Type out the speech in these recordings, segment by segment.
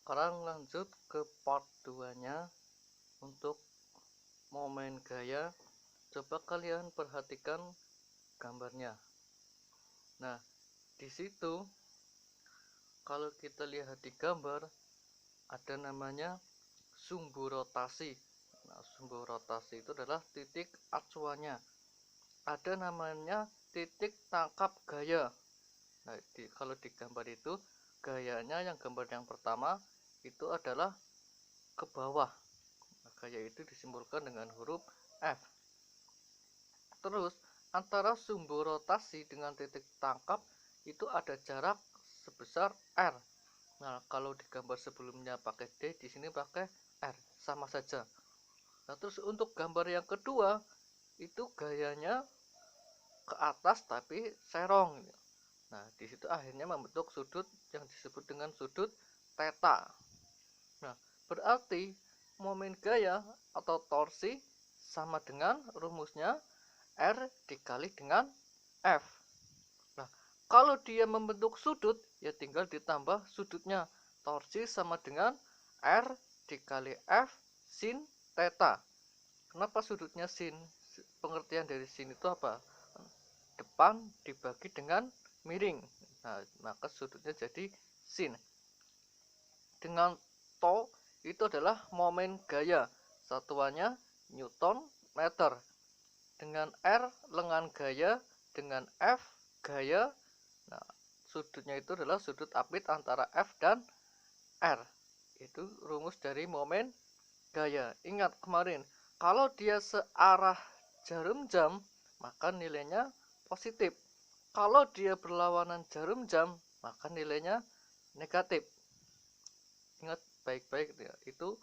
Sekarang lanjut ke part 2 nya untuk momen gaya. Coba kalian perhatikan gambarnya. Nah, di situ kalau kita lihat di gambar ada namanya sumbu rotasi. Nah, sumbu rotasi itu adalah titik acuannya. Ada namanya titik tangkap gaya. Nah, kalau di gambar itu gayanya yang gambar yang pertama itu adalah ke bawah. Nah, gaya itu disimbolkan dengan huruf F. Terus antara sumbu rotasi dengan titik tangkap itu ada jarak sebesar R. Nah, kalau di gambar sebelumnya pakai D, di sini pakai R, sama saja. Nah, terus untuk gambar yang kedua itu gayanya ke atas tapi serong. Nah, di situ akhirnya membentuk sudut yang disebut dengan sudut theta. Nah, berarti momen gaya atau torsi sama dengan rumusnya R dikali dengan F. Nah, kalau dia membentuk sudut, ya tinggal ditambah sudutnya. Torsi sama dengan R dikali F sin theta. Kenapa sudutnya sin? Pengertian dari sin itu apa? Depan dibagi dengan miring. Nah, maka sudutnya jadi sin. Dengan to itu adalah momen gaya. Satuannya Newton meter. Dengan R lengan gaya, dengan F gaya. Nah, sudutnya itu adalah sudut apit antara F dan R. Itu rumus dari momen gaya. Ingat kemarin, kalau dia searah jarum jam, maka nilainya positif. Kalau dia berlawanan jarum jam, maka nilainya negatif. Ingat baik-baik ya, itu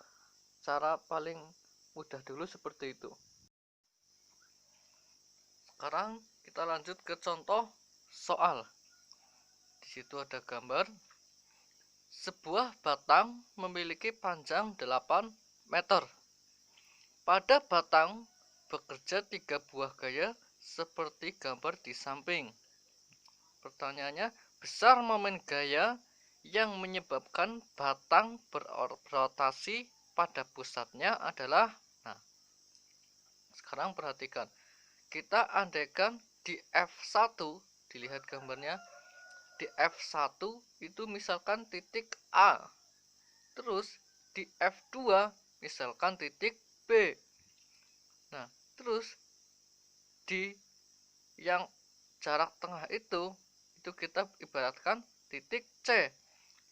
cara paling mudah dulu seperti itu. Sekarang kita lanjut ke contoh soal. Di situ ada gambar sebuah batang memiliki panjang 8 meter. Pada batang bekerja 3 buah gaya seperti gambar di samping. Pertanyaannya, besar momen gaya yang menyebabkan batang berotasi pada pusatnya adalah. Nah, sekarang perhatikan. Kita andaikan di F1, dilihat gambarnya, di F1 itu misalkan titik A, terus di F2 misalkan titik B. Nah, terus di yang jarak tengah itu kita ibaratkan titik C.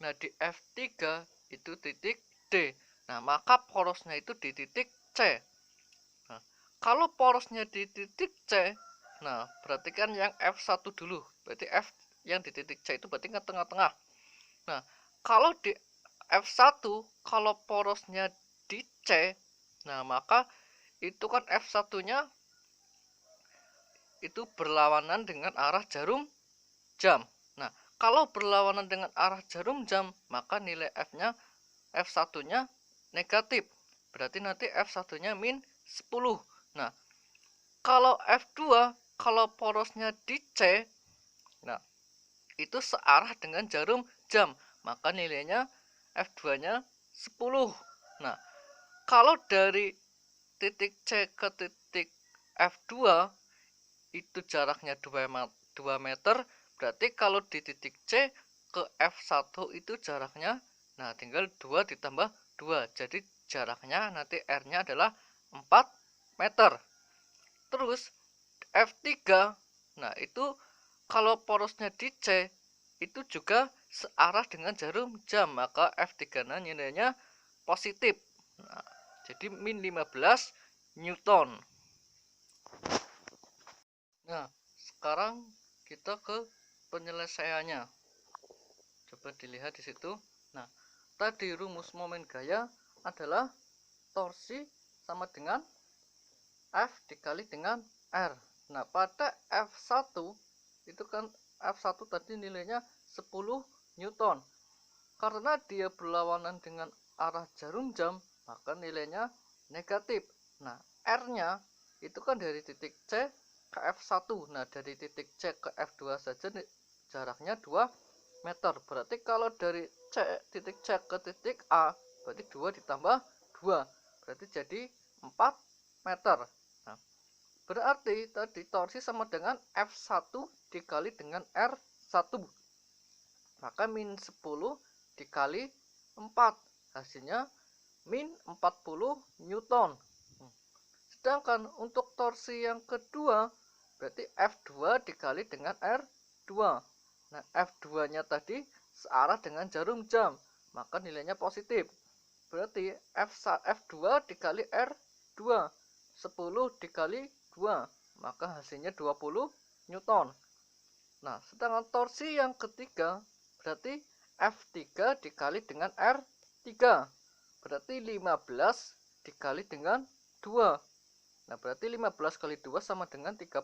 Nah, di F3 itu titik D. Nah, maka porosnya itu di titik C. Nah, kalau porosnya di titik C, nah berarti kan yang F1 dulu. Berarti F yang di titik C itu berarti kan tengah-tengah. Nah, kalau di F1, kalau porosnya di C, nah maka itu kan F1-nya itu berlawanan dengan arah jarum jam. Nah, kalau berlawanan dengan arah jarum jam, maka nilai F1-nya negatif. Berarti nanti F1-nya min 10. Nah, kalau F2, kalau porosnya di C, nah itu searah dengan jarum jam, maka nilainya F2-nya 10. Nah, kalau dari titik C ke titik F2 itu jaraknya 2 meter, berarti kalau di titik C ke F1 itu jaraknya, nah tinggal 2 ditambah 2, jadi jaraknya nanti R-nya adalah 4 meter. Terus F3, nah itu kalau porosnya di C itu juga searah dengan jarum jam, maka F3-nya nilainya positif. Nah, jadi min 15 Newton. Nah, sekarang kita ke penyelesaiannya. Coba dilihat di situ. Nah, tadi rumus momen gaya adalah torsi sama dengan F dikali dengan R. Nah, pada F1 itu kan F1 tadi nilainya 10 Newton. Karena dia berlawanan dengan arah jarum jam, maka nilainya negatif. Nah, R-nya itu kan dari titik C ke F1. Nah, dari titik C ke F2 saja jaraknya 2 meter. Berarti kalau dari titik C ke titik A, berarti 2 ditambah 2, berarti jadi 4 meter. Nah, berarti tadi torsi sama dengan F1 dikali dengan R1, maka min 10 dikali 4, hasilnya min 40 Newton. Sedangkan untuk torsi yang kedua, berarti F2 dikali dengan R2. Nah, F2 nya tadi searah dengan jarum jam, maka nilainya positif. Berarti F2 dikali R2, 10 dikali 2, maka hasilnya 20 Newton. Nah, sedangkan torsi yang ketiga, berarti F3 dikali dengan R3, berarti 15 dikali dengan 2. Nah, berarti 15 kali 2 sama dengan 30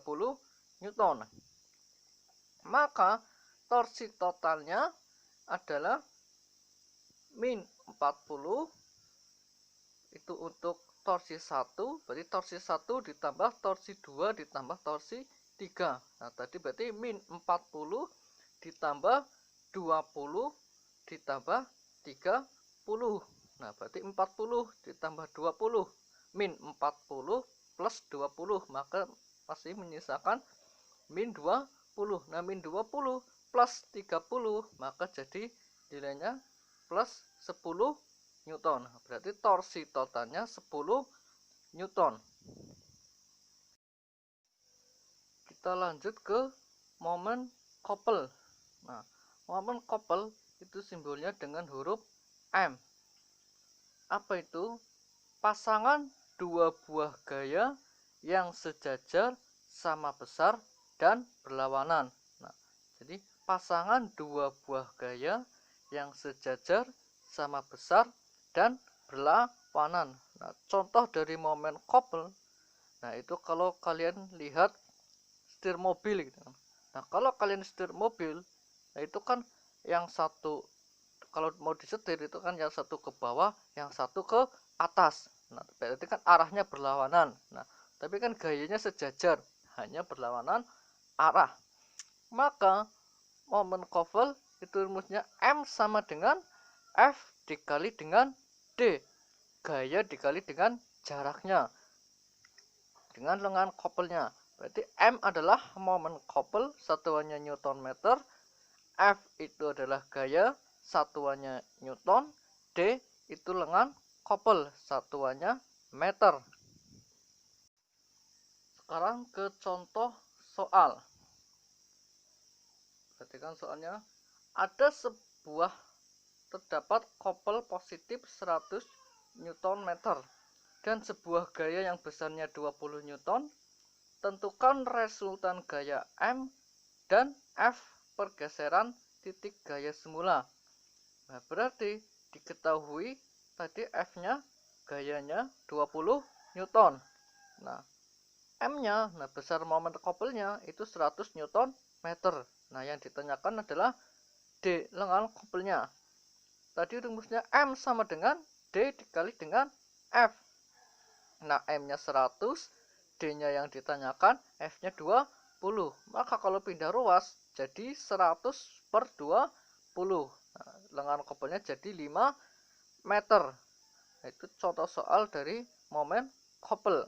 Newton. Maka torsi totalnya adalah min 40, itu untuk torsi 1, berarti torsi 1 ditambah torsi 2 ditambah torsi 3. Nah, tadi berarti min 40 ditambah 20 ditambah 30. Nah, berarti 40 ditambah 20, min 40 plus 20, maka masih menyisakan min 20. Nah, min 20 plus 30, maka jadi nilainya plus 10 Newton. Berarti torsi totalnya 10 Newton. Kita lanjut ke momen couple. Nah, momen couple itu simbolnya dengan huruf M. Apa itu? Pasangan dua buah gaya yang sejajar, sama besar, dan berlawanan. Nah, jadi pasangan dua buah gaya yang sejajar, sama besar, dan berlawanan. Nah, contoh dari momen couple, nah itu kalau kalian lihat setir mobil gitu. Nah, kalau kalian setir mobil, nah itu kan yang satu, kalau mau disetir itu kan yang satu ke bawah, yang satu ke atas. Nah, berarti kan arahnya berlawanan. Nah, tapi kan gayanya sejajar, hanya berlawanan arah. Maka momen couple itu rumusnya M sama dengan F dikali dengan D, gaya dikali dengan jaraknya dengan lengan couple-nya. Berarti M adalah momen couple, satuannya Newton meter, F itu adalah gaya, satuannya Newton, D itu lengan couple, satuannya meter. Sekarang ke contoh soal. Perhatikan soalnya. Ada sebuah terdapat couple positif 100 Newton meter dan sebuah gaya yang besarnya 20 Newton. Tentukan resultan gaya M dan F pergeseran titik gaya semula. Nah, berarti diketahui tadi F-nya gayanya 20 Newton. Nah, M-nya, nah besar momen couple-nya itu 100 Newton meter. Nah, yang ditanyakan adalah D, lengan couple-nya. Tadi rumusnya M sama dengan D dikali dengan F. Nah, M-nya 100, D-nya yang ditanyakan, F-nya 20. Maka kalau pindah ruas jadi 100 per 20. Nah, lengan couple-nya jadi 5 meter. Nah, itu contoh soal dari momen couple.